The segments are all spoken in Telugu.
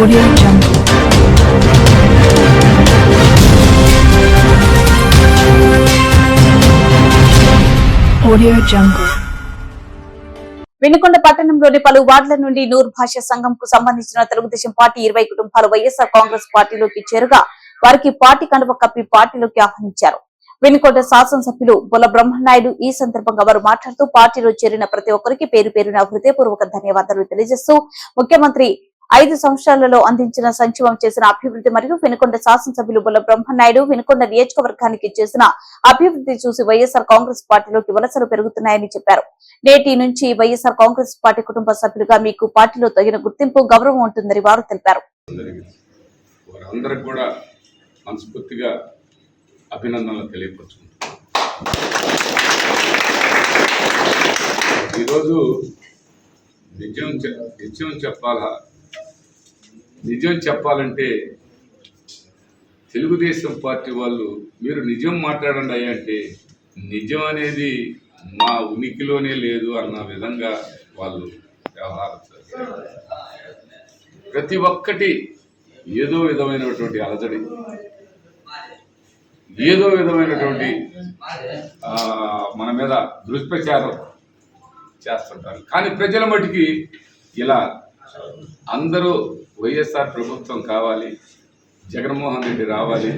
Audio Jungle. Audio Jungle. Vinukonda పట్టణంలోని పలు వార్డుల నుండి నూర్ భాష సంఘంకు సంబంధించిన తెలుగుదేశం పార్టీ 20 కుటుంబాలు వైఎస్ఆర్ కాంగ్రెస్ పార్టీలోకి చేరగా వారికి పార్టీ కండువ కప్పి పార్టీలోకి ఆహ్వానించారు. వినుకొండ శాసనసభ్యులు బొల్ల బ్రహ్మనాయుడు ఈ సందర్భంగా వారు మాట్లాడుతూ పార్టీలో చేరిన ప్రతి ఒక్కరికి పేరు పేరున హృదయపూర్వక ధన్యవాదాలు తెలియజేస్తూ ముఖ్యమంత్రి 5 సంవత్సరాలలో అందించిన సంక్షేమం చేసిన అభివృద్ధి మరియు వినుకొండ శాసనసభ్యులు బొల్ల బ్రహ్మనాయుడు వినుకొండ నియోజకవర్గానికి చేసిన అభివృద్ధి చూసి వైఎస్ఆర్ కాంగ్రెస్ పార్టీలోకి వలసలు పెరుగుతున్నాయని చెప్పారు. నేటి నుంచి వైఎస్ఆర్ కాంగ్రెస్ పార్టీ కుటుంబ సభ్యులుగా మీకు పార్టీలో తగిన గుర్తింపు గౌరవం ఉంటుందని వారు తెలిపారు. అభినందనలు తెలియపరుచుకుంటున్నాను. ఈరోజు నిజం చెప్పాలంటే తెలుగుదేశం పార్టీ వాళ్ళు మీరు నిజం మాట్లాడండి అయ్యా అంటే నిజం అనేది మా ఉనికిలోనే లేదు అన్న విధంగా వాళ్ళు వ్యవహారం చేస్తారు. ప్రతి ఒక్కటి ఏదో విధమైనటువంటి అలజడి, ఏదో విధమైనటువంటి మన మీద దుష్ప్రచారం చేస్తుంటారు. కానీ ప్రజల మటుకి ఇలా అందరూ వైఎస్ఆర్ ప్రభుత్వం కావాలి, జగన్మోహన్ రెడ్డి రావాలి,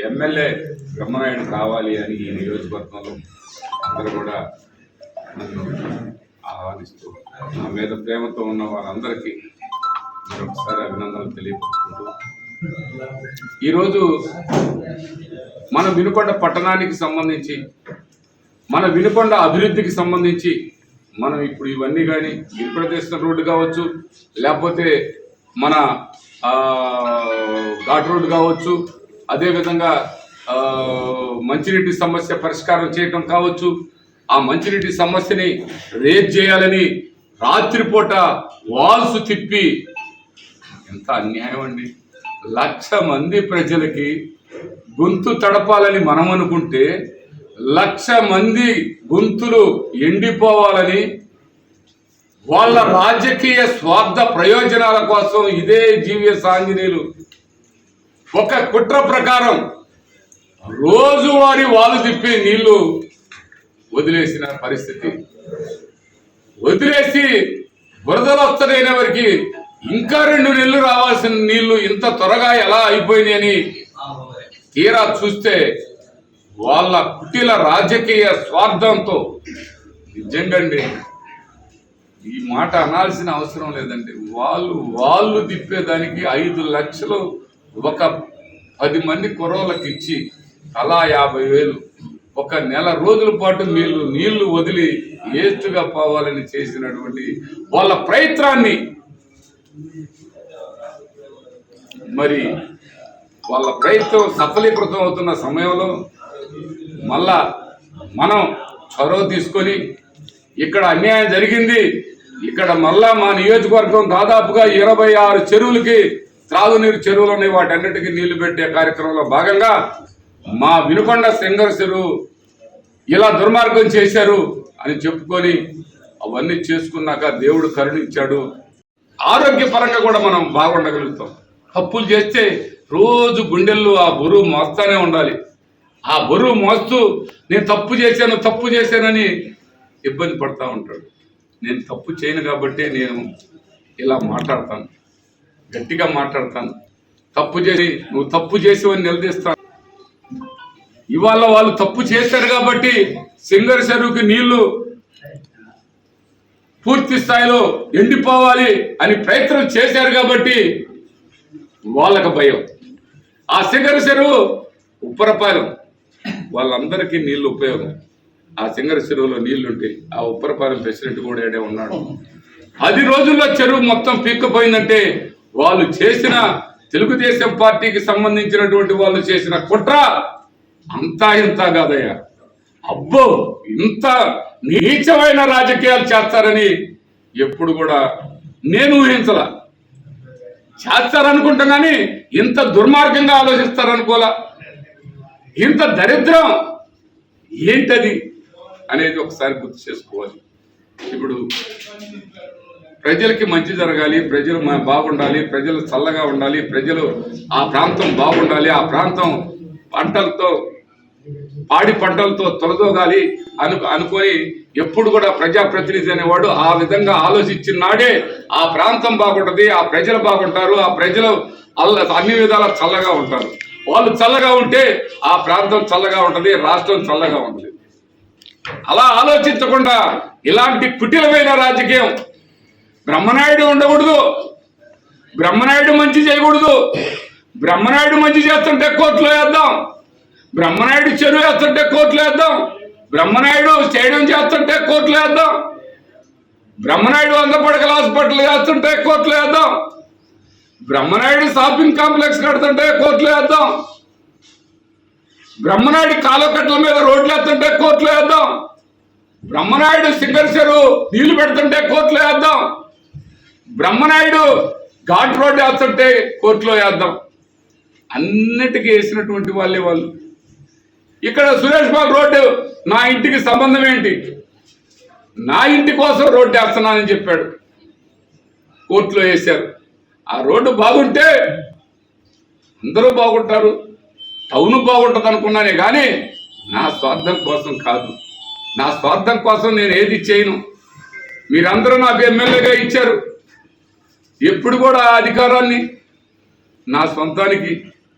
ఎమ్మెల్యే బ్రహ్మనాయుడు కావాలి అని ఈ నియోజకవర్గంలో అందరూ కూడా నన్ను ఆహ్వానిస్తూ నా మీద ప్రేమతో ఉన్న వారందరికీ మరొకసారి అభినందనలు తెలియపరుచుకుంటూ ఈరోజు మన వినుకొండ పట్టణానికి సంబంధించి, మన వినుకొండ అభివృద్ధికి సంబంధించి మనం ఇప్పుడు ఇవన్నీ కానీ గిరిప్రదేశం రోడ్డు కావచ్చు, లేకపోతే మన ఘాట్ రోడ్డు కావచ్చు, అదేవిధంగా మంచినీటి సమస్య పరిష్కారం చేయటం కావచ్చు, ఆ మంచినీటి సమస్యని రేజ్ చేయాలని రాత్రిపూట వాల్స్ తిప్పి ఎంత అన్యాయం అండి. 1,00,000 మంది ప్రజలకి గొంతు తడపాలని మనం అనుకుంటే 1,00,000 మంది గొంతులు ఎండిపోవాలని వాళ్ళ రాజకీయ స్వార్థ ప్రయోజనాల కోసం ఇదే జీవీఎస్ ఆంజనేయులు ఒక కుట్ర ప్రకారం రోజువారీ వాలు తిప్పి నీళ్లు వదిలేసిన పరిస్థితి. వదిలేసి బురదలు వస్తలేని వారికి ఇంకా 2 నెలలు రావాల్సిన నీళ్లు ఇంత త్వరగా ఎలా అయిపోయినాయని తీరా చూస్తే వాళ్ళ కుటిల రాజకీయ స్వార్థంతో నిజంగా ఈ మాట అనాల్సిన అవసరం లేదండి. వాళ్ళు తిప్పేదానికి 5 లక్షలు ఒక 10 మంది కుర్రోళ్ళకి ఇచ్చి అలా 50,000 ఒక నెల రోజుల పాటు నీళ్లు వదిలి వేస్ట్గా పోవాలని చేసినటువంటి వాళ్ళ ప్రయత్నాన్ని మరి వాళ్ళ ప్రయత్నం సఫలీకృతం అవుతున్న సమయంలో మళ్ళా మనం చొరవ తీసుకొని ఇక్కడ అన్యాయం జరిగింది, ఇక్కడ మళ్ళా మా నియోజకవర్గం దాదాపుగా 26 చెరువులకి త్రాగునీరు చెరువులు ఉన్నాయి, వాటన్నిటికీ నీళ్లు పెట్టే కార్యక్రమంలో భాగంగా మా వినుకొండ సింగర్ చెరువు ఇలా దుర్మార్గం చేశారు అని చెప్పుకొని అవన్నీ చేసుకున్నాక దేవుడు కరుణించాడు. ఆరోగ్యపరంగా కూడా మనం బాగుండగలుగుతాం. తప్పులు చేస్తే రోజు గుండెల్లో ఆ బరువు మోస్తానే ఉండాలి. ఆ బరువు మోస్తూ నేను తప్పు చేశానని ఇబ్బంది పడతా ఉంటాడు. నేను తప్పు చేయను కాబట్టి నేను ఇలా మాట్లాడతాను, గట్టిగా మాట్లాడతాను. నువ్వు తప్పు చేసావని నిలదీస్తాను. ఇవాళ వాళ్ళు తప్పు చేశారు కాబట్టి సింగర్ చెరువుకి నీళ్లు పూర్తి స్థాయిలో ఎండిపోవాలి అని ప్రయత్నం చేశారు కాబట్టి వాళ్ళకు భయం. ఆ సింగర్ చెరువు ఉప్పరపాలెం వాళ్ళందరికీ నీళ్లు ఉపయోగం. ఆ సింగర్ చెరువులో నీళ్లుంటే ఆ ఉప్పరపాలెం ప్రెసిడెంట్ కూడా ఏడే ఉన్నాడు. 10 రోజుల్లో చెరువు మొత్తం పీక్కపోయిందంటే వాళ్ళు చేసిన తెలుగుదేశం పార్టీకి సంబంధించినటువంటి వాళ్ళు చేసిన కుట్ర అంతా ఇంత కాదయ్యా. అబ్బో, ఇంత నీచమైన రాజకీయాలు చేస్తారని ఎప్పుడు కూడా నేను ఊహించలా. చేస్తారనుకుంటాం కానీ ఇంత దుర్మార్గంగా ఆలోచిస్తారనుకోలా. ఇంత దరిద్రం ఏంటది అనేది ఒకసారి గుర్తు చేసుకోవాలి. ఇప్పుడు ప్రజలకి మంచి జరగాలి, ప్రజలు బాగుండాలి, ప్రజలు చల్లగా ఉండాలి, ప్రజలు ఆ ప్రాంతం బాగుండాలి, ఆ ప్రాంతం పంటలతో పాడి పంటలతో తొలదోగాలి అనుకొని ఎప్పుడు కూడా ప్రజాప్రతినిధి అనేవాడు ఆ విధంగా ఆలోచించిన నాడే ఆ ప్రాంతం బాగుంటది, ఆ ప్రజలు బాగుంటారు, ఆ ప్రజలు అన్ని విధాలా చల్లగా ఉంటారు. వాళ్ళు చల్లగా ఉంటే ఆ ప్రాంతం చల్లగా ఉంటది, రాష్ట్రం చల్లగా ఉంటది. అలా ఆలోచించకుండా ఇలాంటి కుటిలమైన రాజకీయం, బ్రహ్మనాయుడు ఉండకూడదు, బ్రహ్మనాయుడు మంచి చేయకూడదు, బ్రహ్మనాయుడు మంచి చేస్తుంటే కోర్టులో వేద్దాం, బ్రహ్మనాయుడు చెరువు వేస్తుంటే కోర్టులో వేద్దాం, బ్రహ్మనాయుడు స్టేడియం చేస్తుంటే కోర్టులో వేద్దాం, బ్రహ్మనాయుడు 100 పడకల హాస్పిటల్ చేస్తుంటే కోర్టులో వేద్దాం, బ్రహ్మనాయుడు షాపింగ్ కాంప్లెక్స్ కడుతుంటే కోర్టులో వేద్దాం, బ్రహ్మనాయుడు కాలువకట్ల మీద రోడ్లు వేస్తుంటే కోర్టులో వేద్దాం, బ్రహ్మనాయుడు సింగర్ చెరువు నీళ్లు పెడుతుంటే కోర్టులో వేద్దాం, బ్రహ్మనాయుడు ఘాట్ రోడ్డు వేస్తుంటే కోర్టులో వేద్దాం. అన్నిటికీ వేసినటువంటి వాళ్ళే వాళ్ళు. ఇక్కడ సురేష్ బాబు రోడ్డు నా ఇంటికి సంబంధం ఏంటి, నా ఇంటి కోసం రోడ్డు వేస్తున్నానని చెప్పాడు, కోర్టులో వేశారు. ఆ రోడ్డు బాగుంటే అందరూ బాగుంటారు, టౌన్ బాగుంటుంది అనుకున్నానే కానీ నా స్వార్థం కోసం కాదు. నా స్వార్థం కోసం నేను ఏది చేయను. మీరందరూ నాకు ఎమ్మెల్యేగా ఇచ్చారు. ఎప్పుడు కూడా ఆ అధికారాన్ని నా సొంతానికి